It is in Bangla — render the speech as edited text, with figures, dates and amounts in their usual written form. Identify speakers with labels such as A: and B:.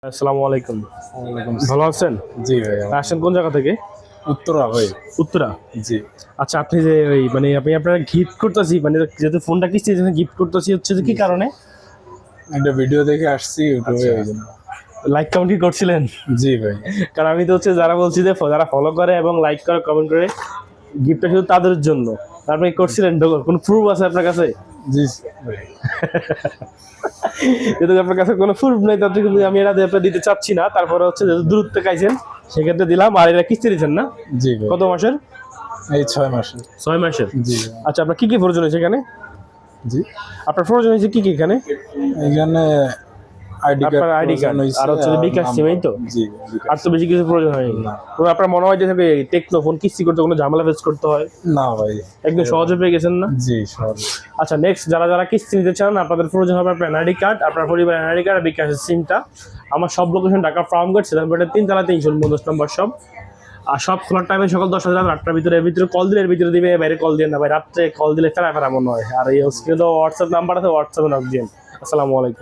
A: আসসালামু আলাইকুম।
B: ওয়ালাইকুম
A: ভালো আছেন?
B: জি ভাই।
A: আসেন কোন জায়গা থেকে?
B: উত্তরা ভাই।
A: উত্তরা।
B: জি।
A: আচ্ছা, আপনি যে ওই মানে আমি আপনার গিফট করতেছি, মানে যেহেতু ফোনটা কিস্তি গিফট করতেছি, হচ্ছে যে কি কারণে?
B: একটা ভিডিও দেখে আসছি ইউটিউবে,
A: আচ্ছা,
B: ওই জন্য।
A: লাইক কমেন্ট কি করছিলেন?
B: জি ভাই।
A: কারণ আমি তো হচ্ছে যারা বলছি যে যারা ফলো করে এবং লাইক করে কমেন্ট করে, গিফটটা শুধু তাদের জন্য। আপনি করছিলেন, কোনো প্রুফ আছে আপনার কাছে?
B: জি ভাই।
A: যেহেতু আপনার কাছে কোনো প্রুফ নেই, তাতে কিন্তু আমি এটা আপনার দিতে চাচ্ছি না। তারপরে হচ্ছে যেহেতু দূরত্বে খাইছেন, সেক্ষেত্রে দিলাম। আর এটা কিস্তি দিচ্ছেন না?
B: জি ভাই।
A: কত মাসের?
B: এই 6 মাসে।
A: 6 মাসের।
B: জি।
A: আচ্ছা, আপনার কি কি প্রয়োজন হয়েছে এখানে?
B: জি।
A: আপনার প্রয়োজন হয়েছে কি কি এখানে?
B: এখানে আইডি কার্ড,
A: আপনার আইডি কার্ড আর হচ্ছে যে বিকাশ সিম, এই তো?
B: জি।
A: আর তো বেশি কিছু প্রয়োজন হয়নি।
B: না।
A: তো আপনার মনে হয় যে টেকনো ফোন কিস্তি করতে কোনো ঝামেলা ফেস করতে হয়?
B: না ভাই।
A: একদম সহজে পেয়ে গেছেন না?
B: জি সহজ।
A: আচ্ছা, নেক্সট যারা যারা কিস্তি নিতে চান, আপনাদের প্রয়োজন হবে আপনার এনআইডি কার্ড, আপনার পরিবারের এনআইডি কার্ড আর বিকাশের সিমটা। আমার সব লোকেশন ঢাকা ফার্মগেট, সেলামবাটের 3 তলা 349 নম্বর সব। আর সব খোলার টাইমে সকাল 10টা থেকে 8টার ভিতরে। এর ভিতরে কল দিলে এর ভিতরে দিবে, বাইরে কল দিয়ে না ভাই। রাত্রে কল দিলে ফেরা ফেরা মনে হয়। আর এই স্ক্রিনে তো হোয়াটসঅ্যাপ নাম্বার আছে, হোয়াটসঅ্যাপে নক দিন। আসসালামু আলাইকুম।